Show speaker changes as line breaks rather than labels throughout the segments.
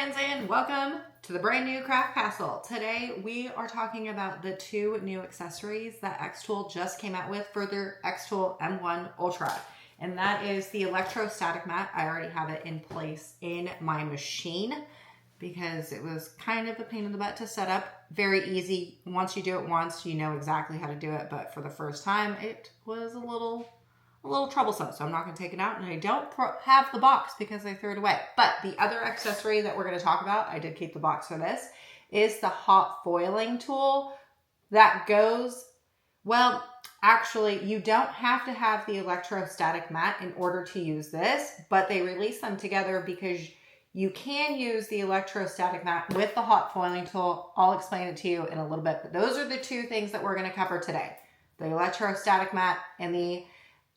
friends, and welcome to the brand new Craft Castle. Today we are talking about the two new accessories that XTool just came out with for their XTool M1 Ultra. And that is the electrostatic mat. I already have it in place in my machine because it was kind of a pain in the butt to set up. Very easy. Once you do it once, you know exactly how to do it. But for the first time, it was a little troublesome, so I'm not going to take it out, and I don't have the box because I threw it away. But the other accessory that we're going to talk about, I did keep the box for this, is the hot foiling tool that goes, well, actually, you don't have to have the electrostatic mat in order to use this, but they release them together because you can use the electrostatic mat with the hot foiling tool. I'll explain it to you in a little bit, but those are the two things that we're going to cover today: the electrostatic mat and the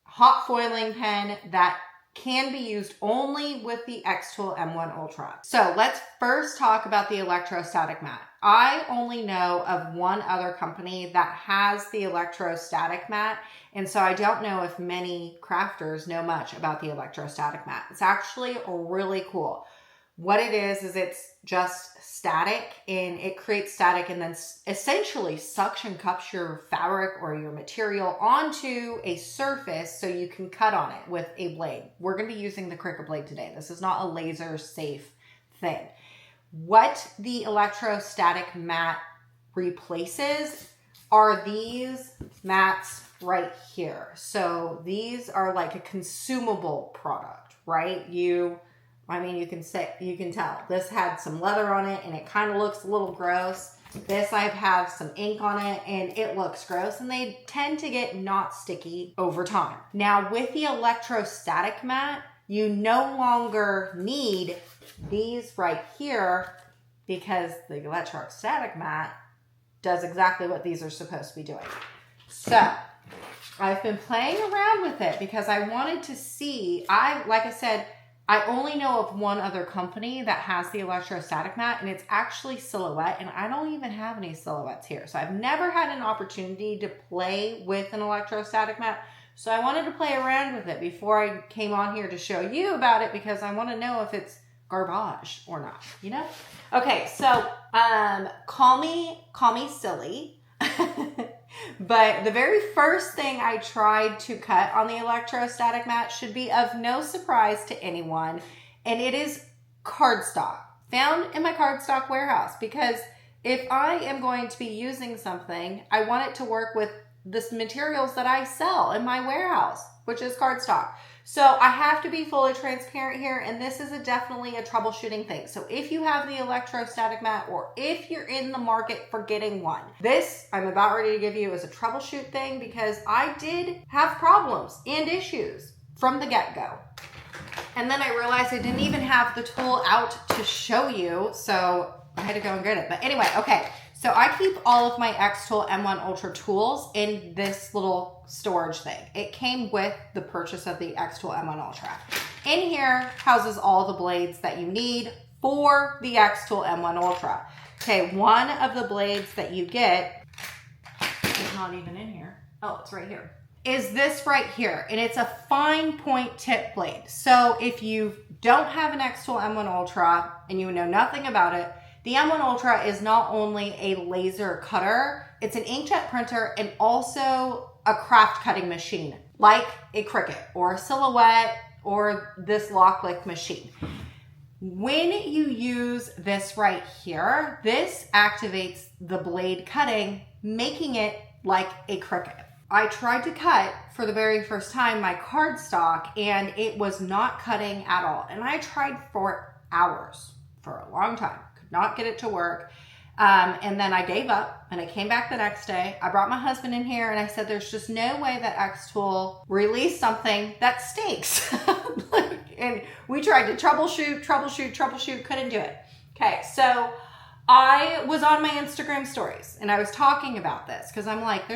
hot foiling pen that can be used only with the XTool M1 Ultra. So let's first talk about the electrostatic mat. I only know of one other company that has the electrostatic mat, and so I don't know if many crafters know much about the electrostatic mat. It's actually really cool. What it is it's just static, and it creates static and then essentially suction cups your fabric or your material onto a surface so you can cut on it with a blade. We're going to be using the Cricut blade today. This is not a laser safe thing. What the electrostatic mat replaces are these mats right here. So these are like a consumable product, right? You can tell this had some leather on it and it kind of looks a little gross. This I have some ink on it and it looks gross, and they tend to get not sticky over time. Now with the electrostatic mat, you no longer need these right here because the electrostatic mat does exactly what these are supposed to be doing. So I've been playing around with it because I wanted to see, like I said, I only know of one other company that has the electrostatic mat, and it's actually Silhouette, and I don't even have any Silhouettes here. So I've never had an opportunity to play with an electrostatic mat. So I wanted to play around with it before I came on here to show you about it, because I want to know if it's garbage or not, you know? Okay, so call me silly. But the very first thing I tried to cut on the electrostatic mat should be of no surprise to anyone, and it is cardstock found in my cardstock warehouse, because if I am going to be using something, I want it to work with the materials that I sell in my warehouse, which is cardstock. So I have to be fully transparent here, and this is definitely a troubleshooting thing. So if you have the electrostatic mat, or if you're in the market for getting one, this I'm about ready to give you is a troubleshoot thing, because I did have problems and issues from the get-go. And then I realized I didn't even have the tool out to show you, so I had to go and get it. But anyway, okay. So I keep all of my XTool M1 Ultra tools in this little storage thing. It came with the purchase of the XTool M1 Ultra. In here houses all the blades that you need for the XTool M1 Ultra. Okay, one of the blades that you get, it's not even in here. Oh, it's right here. Is this right here, and it's a fine point tip blade. So if you don't have an XTool M1 Ultra and you know nothing about it, the M1 Ultra is not only a laser cutter, it's an inkjet printer and also a craft cutting machine, like a Cricut or a Silhouette or this lock-lick machine. When you use this right here, this activates the blade cutting, making it like a Cricut. I tried to cut for the very first time my cardstock, and it was not cutting at all. And I tried for hours, for a long time. Not get it to work. And then I gave up, and I came back the next day. I brought my husband in here and I said, there's just no way that XTool released something that stinks. And we tried to troubleshoot, couldn't do it. Okay, so I was on my Instagram stories and I was talking about this because I'm like,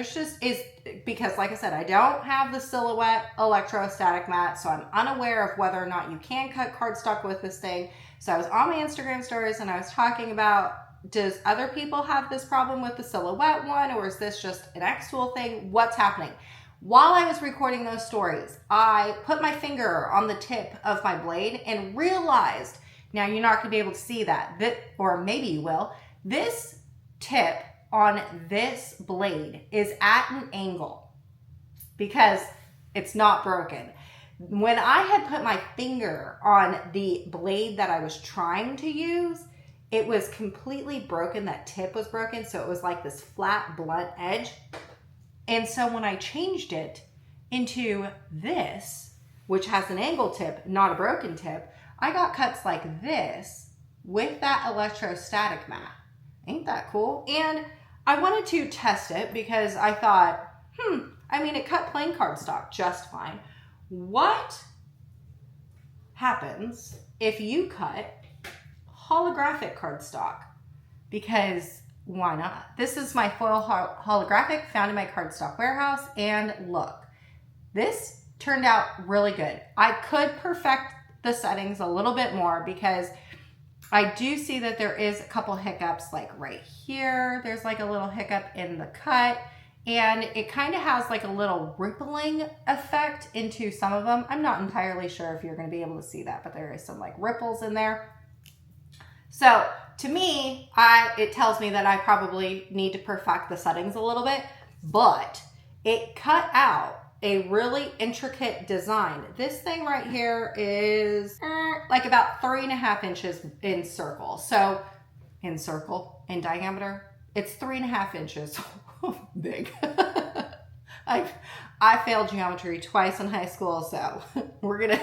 because like I said, I don't have the Silhouette electrostatic mat, so I'm unaware of whether or not you can cut cardstock with this thing. So I was on my Instagram stories and I was talking about, does other people have this problem with the Silhouette one, or is this just an XTool thing? What's happening? While I was recording those stories, I put my finger on the tip of my blade and realized Now you're not gonna be able to see that, or maybe you will. This tip on this blade is at an angle because it's not broken. When I had put my finger on the blade that I was trying to use, it was completely broken. That tip was broken, so it was like this flat, blunt edge. And so when I changed it into this, which has an angle tip, not a broken tip, I got cuts like this with that electrostatic mat. Ain't that cool? And I wanted to test it because I thought, I mean, it cut plain cardstock just fine. What happens if you cut holographic cardstock? Because why not? This is my foil holographic found in my cardstock warehouse, and look, this turned out really good. I could perfect the settings a little bit more because I do see that there is a couple hiccups, like right here. There's like a little hiccup in the cut, and it kind of has like a little rippling effect into some of them. I'm not entirely sure if you're going to be able to see that, but there is some like ripples in there. So to me, it tells me that I probably need to perfect the settings a little bit, but it cut out a really intricate design. This thing right here is like about 3.5 inches in circle. So in diameter, it's 3.5 inches big. I failed geometry twice in high school, so we're gonna,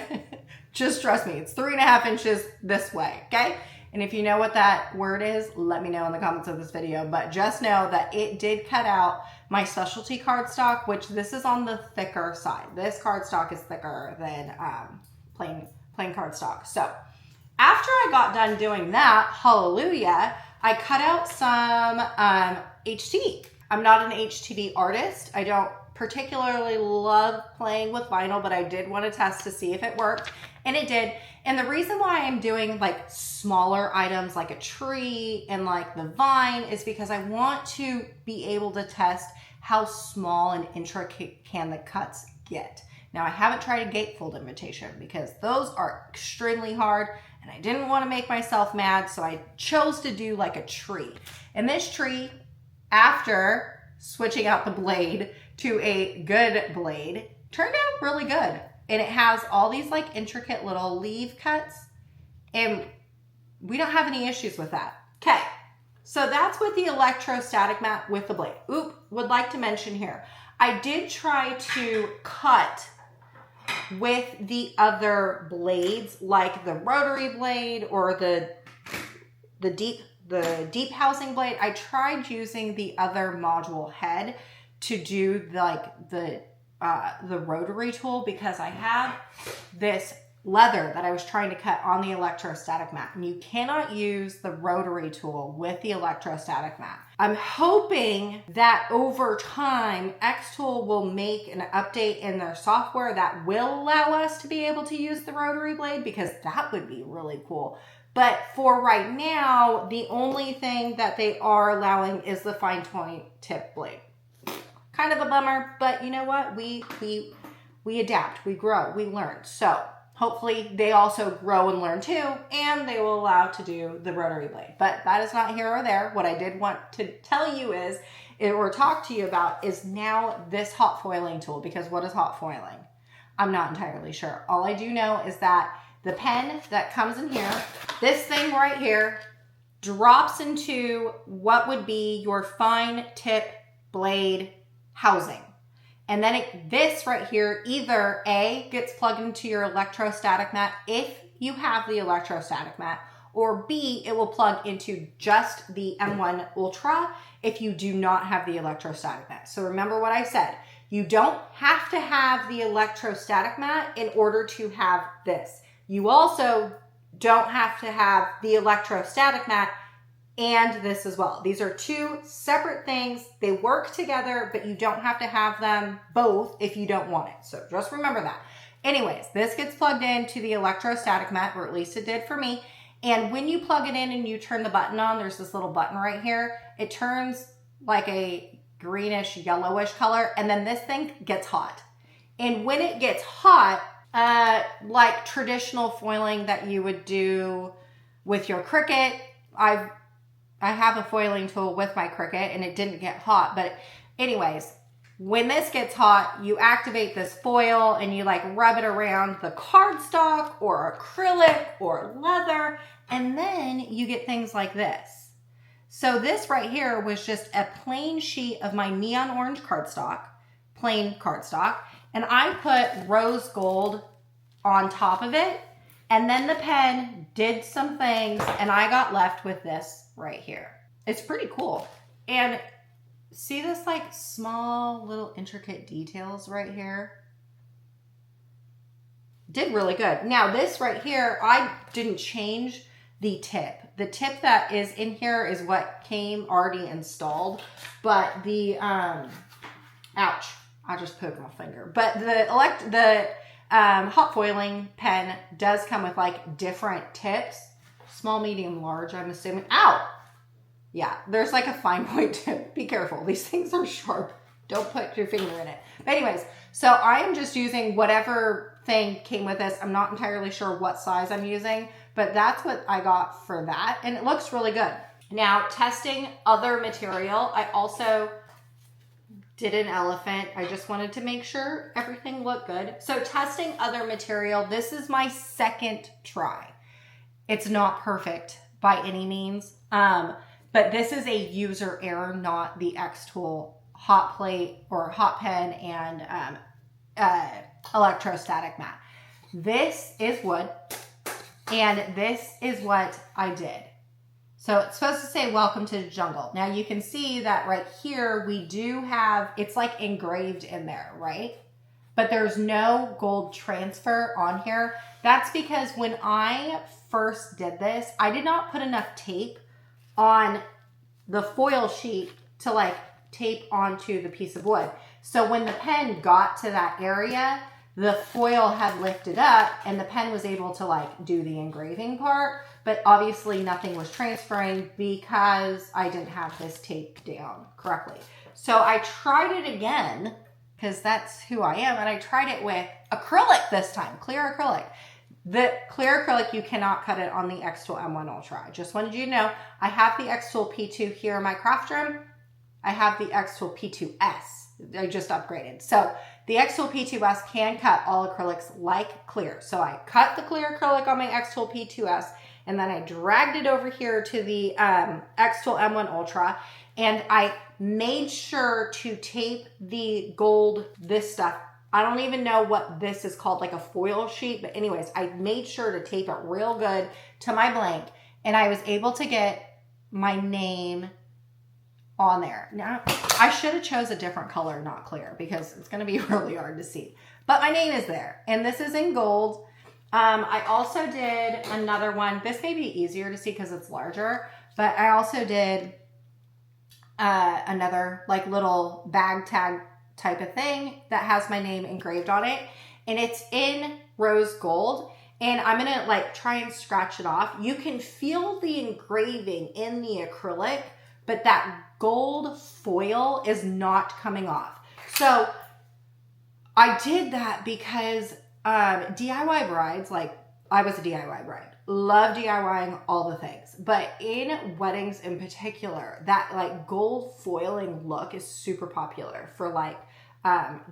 just trust me, it's 3.5 inches this way, okay? And if you know what that word is, let me know in the comments of this video, but just know that it did cut out my specialty cardstock, which this is on the thicker side. This cardstock is thicker than plain cardstock. So after I got done doing that, hallelujah, I cut out some HTV. I'm not an HTV artist. I don't particularly love playing with vinyl, but I did want to test to see if it worked, and it did. And the reason why I'm doing like smaller items like a tree and like the vine is because I want to be able to test how small and intricate can the cuts get. Now I haven't tried a gatefold invitation because those are extremely hard and I didn't want to make myself mad, so I chose to do like a tree. And this tree, after switching out the blade to a good blade, turned out really good. And it has all these like intricate little leaf cuts, and we don't have any issues with that. Okay, so that's with the electrostatic mat with the blade. Oop, would like to mention here, I did try to cut with the other blades, like the rotary blade or the deep housing blade. I tried using the other module head to do like the rotary tool because I had this leather that I was trying to cut on the electrostatic mat, and you cannot use the rotary tool with the electrostatic mat. I'm hoping that over time XTool will make an update in their software that will allow us to be able to use the rotary blade, because that would be really cool. But for right now, the only thing that they are allowing is the fine point tip blade. Kind of a bummer, but you know what? We adapt, we grow, we learn. So hopefully they also grow and learn too, and they will allow to do the rotary blade. But that is not here or there. What I did want to tell you is, or talk to you about, is now this hot foiling tool, because what is hot foiling? I'm not entirely sure. All I do know is that the pen that comes in here, this thing right here, drops into what would be your fine tip blade housing. And then this right here either A, gets plugged into your electrostatic mat if you have the electrostatic mat, or B, it will plug into just the M1 Ultra if you do not have the electrostatic mat. So remember what I said, you don't have to have the electrostatic mat in order to have this. You also don't have to have the electrostatic mat and this as well. These are two separate things. They work together, but you don't have to have them both if you don't want it. So just remember that. Anyways, this gets plugged into the electrostatic mat, or at least it did for me. And when you plug it in and you turn the button on, there's this little button right here. It turns like a greenish, yellowish color, and then this thing gets hot. And when it gets hot, like traditional foiling that you would do with your Cricut. I have a foiling tool with my Cricut and it didn't get hot. But anyways, when this gets hot, you activate this foil and you like rub it around the cardstock or acrylic or leather. And then you get things like this. So this right here was just a plain sheet of my neon orange cardstock, plain cardstock. And I put rose gold on top of it. And then the pen did some things and I got left with this right here. It's pretty cool. And see this like small little intricate details right here? Did really good. Now this right here, I didn't change the tip. The tip that is in here is what came already installed, but the, ouch, I just poked my finger. But the hot foiling pen does come with like different tips, small, medium, large, I'm assuming. Ow! Yeah, there's like a fine point tip. Be careful. These things are sharp. Don't put your finger in it. But anyways, so I am just using whatever thing came with this. I'm not entirely sure what size I'm using, but that's what I got for that. And it looks really good. Now, testing other material, I also did an elephant. I just wanted to make sure everything looked good. So testing other material, this is my second try. It's not perfect by any means, but this is a user error, not the XTool hot plate or hot pen and electrostatic mat. This is wood, and this is what I did. So it's supposed to say welcome to the jungle. Now you can see that right here we do have, it's like engraved in there, right? But there's no gold transfer on here. That's because when I first did this, I did not put enough tape on the foil sheet to like tape onto the piece of wood. So when the pen got to that area, the foil had lifted up and the pen was able to like do the engraving part, but obviously nothing was transferring because I didn't have this taped down correctly. So I tried it again because that's who I am, and I tried it with acrylic this time, clear acrylic. The clear acrylic, you cannot cut it on the XTool M1 Ultra. I just wanted you to know, I have the XTool P2 here in my craft room. I have the XTool P2S. I just upgraded. So the XTool P2S can cut all acrylics like clear. So I cut the clear acrylic on my XTool P2S, and then I dragged it over here to the XTool M1 Ultra, and I made sure to tape the gold, this stuff. I don't even know what this is called, like a foil sheet. But anyways, I made sure to tape it real good to my blank. And I was able to get my name on there. Now, I should have chose a different color, not clear, because it's going to be really hard to see. But my name is there. And this is in gold. I also did another one. This may be easier to see because it's larger. But I also did another like little bag tag type of thing that has my name engraved on it, and it's in rose gold, and I'm gonna like try and scratch it off. You can feel the engraving in the acrylic, but that gold foil is not coming off. So I did that because DIY brides, like I was a DIY bride, love DIYing all the things, but in weddings in particular, that like gold foiling look is super popular for like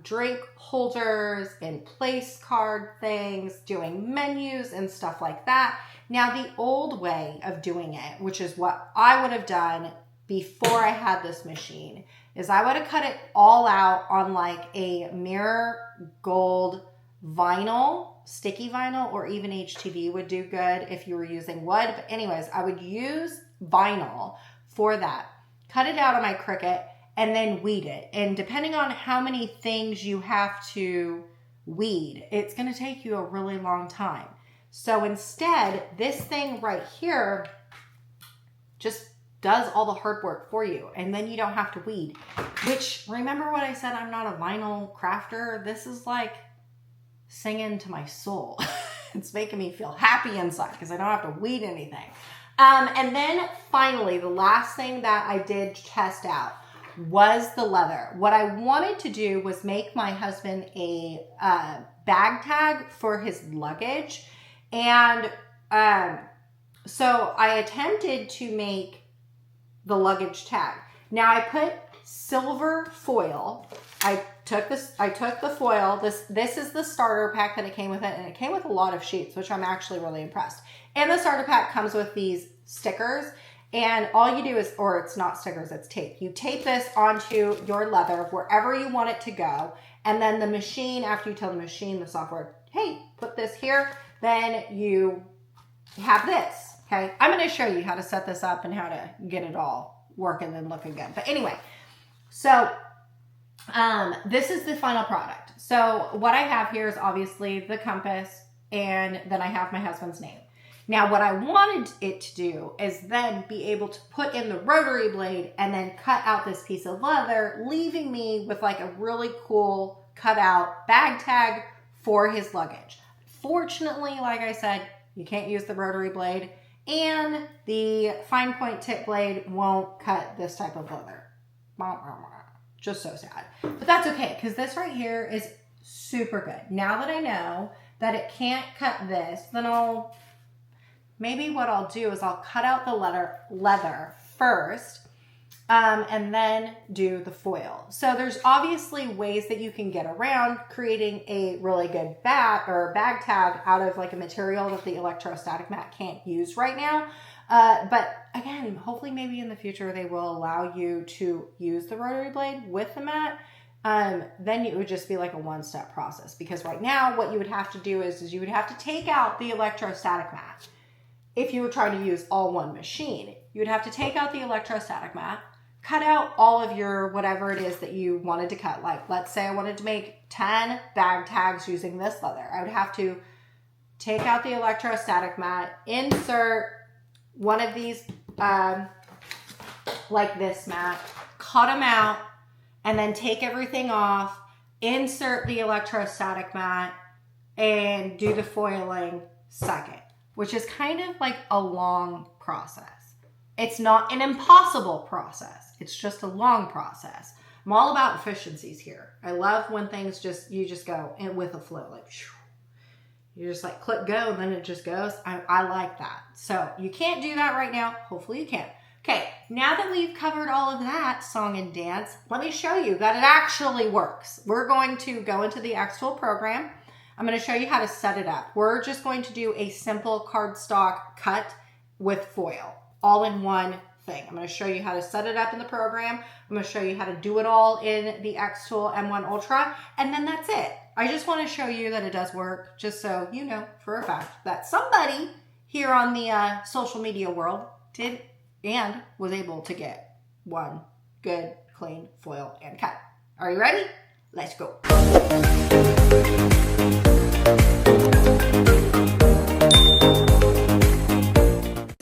drink holders and place card things, doing menus and stuff like that. Now the old way of doing it, which is what I would have done before I had this machine, is I would have cut it all out on like a mirror gold vinyl, sticky vinyl, or even HTV would do good if you were using wood. But anyways, I would use vinyl for that, cut it out on my Cricut, and then weed it. And depending on how many things you have to weed, it's going to take you a really long time. So instead, this thing right here just does all the hard work for you, and then you don't have to weed. Which, remember what I said, I'm not a vinyl crafter? This is like singing to my soul. It's making me feel happy inside because I don't have to weed anything. And then finally, the last thing that I did test out was the leather. What I wanted to do was make my husband a bag tag for his luggage. And So I attempted to make the luggage tag. Now I put silver foil. I took the foil. This is the starter pack that it came with it, and it came with a lot of sheets, which I'm actually really impressed. And the starter pack comes with these stickers, and all you do is, or it's not stickers, it's tape. You tape this onto your leather wherever you want it to go, and then the machine, after you tell the machine, the software, hey, put this here, then you have this, okay? I'm gonna show you how to set this up and how to get it all working and looking good. But anyway, so this is the final product. So what I have here is obviously the compass, and then I have my husband's name. Now what I wanted it to do is then be able to put in the rotary blade and then cut out this piece of leather, leaving me with like a really cool cut out bag tag for his luggage. Fortunately, like I said, you can't use the rotary blade, and the fine point tip blade won't cut this type of leather. Just so sad. But that's okay, because this right here is super good. Now that I know that it can't cut this, then maybe what I'll do is I'll cut out the leather first, and then do the foil. So there's obviously ways that you can get around creating a really good bag tag out of like a material that the electrostatic mat can't use right now. But again, hopefully maybe in the future they will allow you to use the rotary blade with the mat. Then it would just be like a one-step process, because right now what you would have to do is you would have to take out the electrostatic mat. If you were trying to use all one machine, you would have to take out the electrostatic mat, cut out all of your whatever it is that you wanted to cut. Like, let's say I wanted to make 10 bag tags using this leather. I would have to take out the electrostatic mat, insert one of these, like this mat, cut them out, and then take everything off, insert the electrostatic mat, and do the foiling second, which is kind of like a long process. It's not an impossible process. It's just a long process. I'm all about efficiencies here. I love when things you just go in with a flow, like you just like click go and then it just goes. I like that. So you can't do that right now. Hopefully you can. Okay, now that we've covered all of that song and dance, let me show you that it actually works. We're going to go into the XTool program. I'm going to show you how to set it up. We're just going to do a simple cardstock cut with foil, all in one thing. I'm going to show you how to set it up in the program. I'm going to show you how to do it all in the XTool M1 Ultra, and then that's it. I just want to show you that it does work, just so you know for a fact that somebody here on the social media world did and was able to get one good, clean foil and cut. Are you ready? Let's go.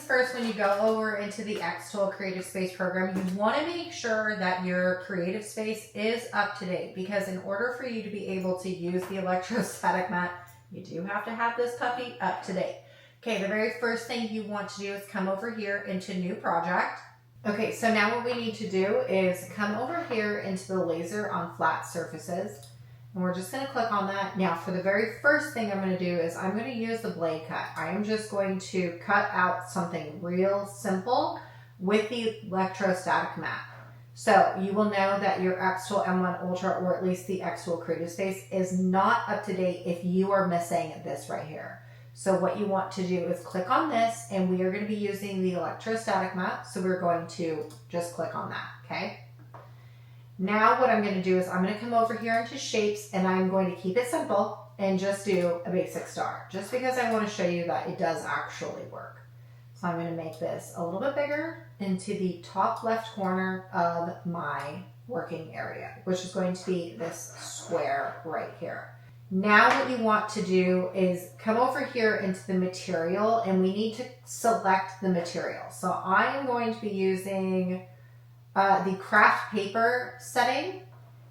First, when you go over into the XTool Creative Space program, you want to make sure that your creative space is up to date, because in order for you to be able to use the electrostatic mat, you do have to have this puppy up to date. Okay, the very first thing you want to do is come over here into New Project. Okay, so now what we need to do is come over here into the laser on flat surfaces, and we're just going to click on that. Now, for the very first thing I'm going to do is I'm going to use the blade cut. I am just going to cut out something real simple with the electrostatic mat. So you will know that your XTool M1 Ultra, or at least the XTool Creative Space, is not up to date if you are missing this right here. So what you want to do is click on this, and we are going to be using the electrostatic mat. So we're going to just click on that, okay? Now what I'm going to do is I'm going to come over here into shapes, and I'm going to keep it simple and just do a basic star, just because I want to show you that it does actually work. So I'm going to make this a little bit bigger into the top left corner of my working area, which is going to be this square right here. Now what you want to do is come over here into the material, and we need to select the material. So I am going to be using the craft paper setting,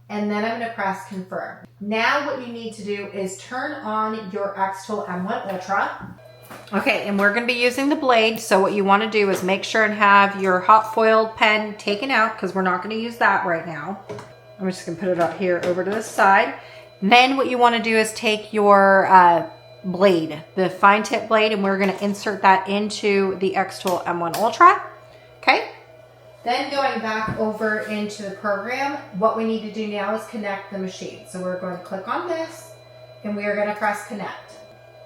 and then I'm going to press confirm. Now what you need to do is turn on your XTool M1 Ultra. Okay, and we're going to be using the blade, so what you want to do is make sure and have your hot foiled pen taken out, because we're not going to use that right now. I'm just going to put it up here over to the side. And then what you want to do is take your blade, the fine tip blade, and we're going to insert that into the XTool M1 Ultra. Okay. Then going back over into the program, what we need to do now is connect the machine. So we're going to click on this and we are going to press connect.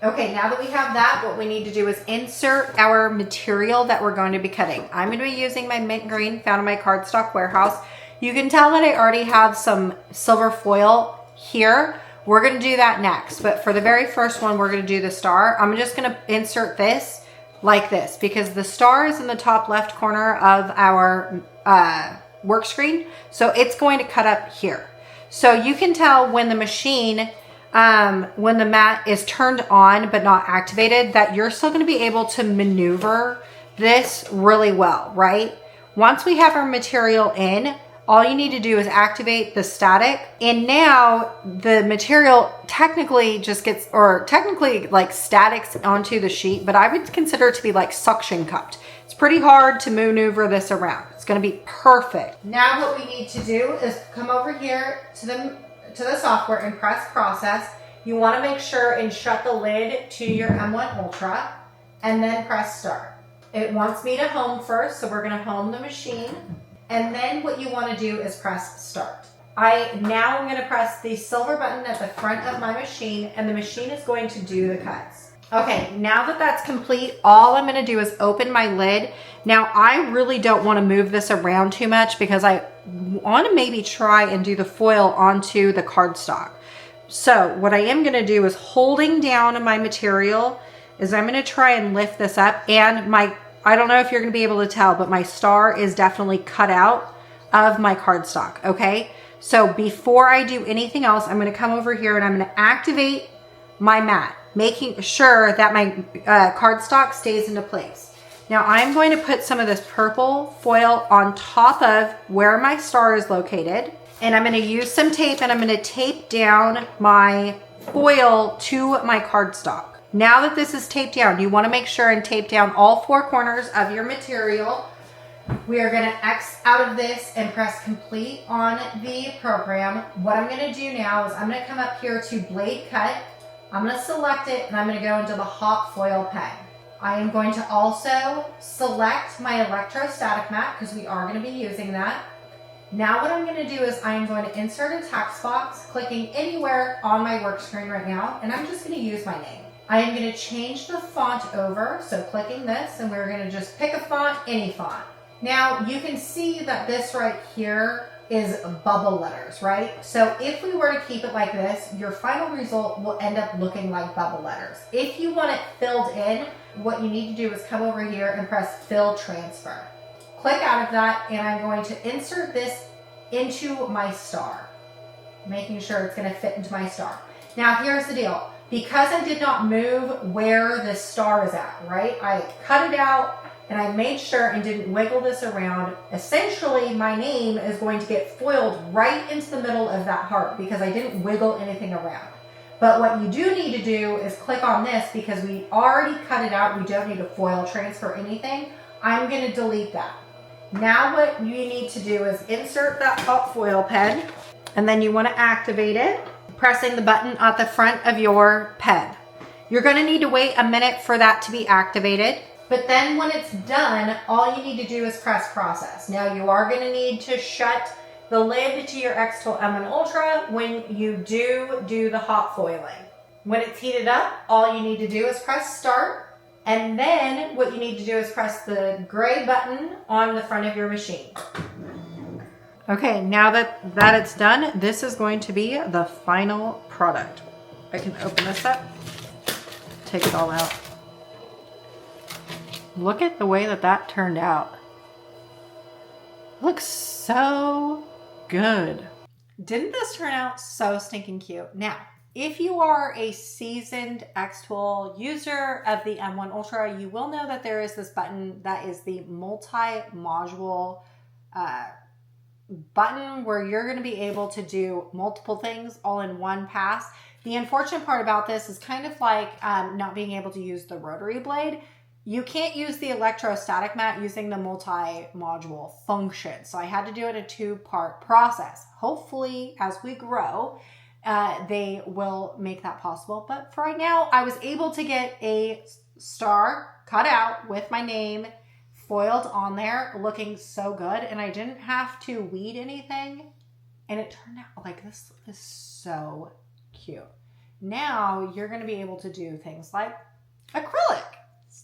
Okay, now that we have that, what we need to do is insert our material that we're going to be cutting. I'm going to be using my mint green found in my cardstock warehouse. You can tell that I already have some silver foil here. We're going to do that next, but for the very first one, we're going to do the star. I'm just going to insert this like this because the star is in the top left corner of our work screen. So it's going to cut up here. So you can tell when the machine, when the mat is turned on but not activated, that you're still going to be able to maneuver this really well, right? Once we have our material in, all you need to do is activate the static, and now the material technically just gets, or technically like statics onto the sheet, but I would consider it to be like suction cupped. It's pretty hard to maneuver this around. It's going to be perfect. Now what we need to do is come over here to the software and press process. You want to make sure and shut the lid to your M1 Ultra and then press start. It wants me to home first, so we're going to home the machine. And then what you want to do is press start. Now I'm going to press the silver button at the front of my machine, and the machine is going to do the cuts. Okay, now that that's complete, all I'm going to do is open my lid. Now I really don't want to move this around too much because I want to maybe try and do the foil onto the cardstock. So what I am going to do is holding down my material is I'm going to try and lift this up, and I don't know if you're going to be able to tell, but my star is definitely cut out of my cardstock, okay? So before I do anything else, I'm going to come over here and I'm going to activate my mat, making sure that my cardstock stays into place. Now I'm going to put some of this purple foil on top of where my star is located, and I'm going to use some tape and I'm going to tape down my foil to my cardstock. Now that this is taped down, you want to make sure and tape down all four corners of your material. We are going to X out of this and press complete on the program. What I'm going to do now is I'm going to come up here to blade cut. I'm going to select it and I'm going to go into the hot foil pen. I am going to also select my electrostatic mat because we are going to be using that. Now what I'm going to do is I'm going to insert a text box, clicking anywhere on my work screen right now, and I'm just going to use my name. I am going to change the font over, so clicking this, and we're going to just pick a font, any font. Now you can see that this right here is bubble letters, right? So if we were to keep it like this, your final result will end up looking like bubble letters. If you want it filled in, what you need to do is come over here and press fill transfer. Click out of that, and I'm going to insert this into my star, making sure it's going to fit into my star. Now here's the deal. Because I did not move where the star is at, right? I cut it out and I made sure and didn't wiggle this around. Essentially, my name is going to get foiled right into the middle of that heart because I didn't wiggle anything around. But what you do need to do is click on this because we already cut it out. We don't need to foil transfer anything. I'm going to delete that. Now what you need to do is insert that hot foil pen, and then you want to activate it, pressing the button at the front of your pen. You're going to need to wait a minute for that to be activated, but then when it's done, all you need to do is press process. Now you are going to need to shut the lid to your XTool M1 Ultra when you do the hot foiling. When it's heated up, all you need to do is press start, and then what you need to do is press the gray button on the front of your machine. Okay, now that it's done, this is going to be the final product. I can open this up, take it all out. Look at the way that turned out. Looks so good. Didn't this turn out so stinking cute? Now, if you are a seasoned XTool user of the M1 Ultra, you will know that there is this button that is the multi-module button where you're going to be able to do multiple things all in one pass. The unfortunate part about this is kind of like not being able to use the rotary blade. You can't use the electrostatic mat using the multi-module function. So I had to do it a two-part process. Hopefully, as we grow, they will make that possible. But for right now, I was able to get a star cut out with my name foiled on there, looking so good. And I didn't have to weed anything. And it turned out like this is so cute. Now you're going to be able to do things like acrylic,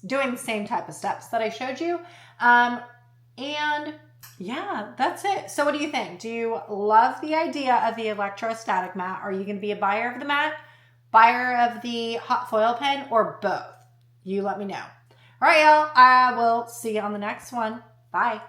doing the same type of steps that I showed you. And yeah, that's it. So what do you think? Do you love the idea of the electrostatic mat? Are you going to be a buyer of the mat, buyer of the hot foil pen, or both? You let me know. All right, y'all. I will see you on the next one. Bye.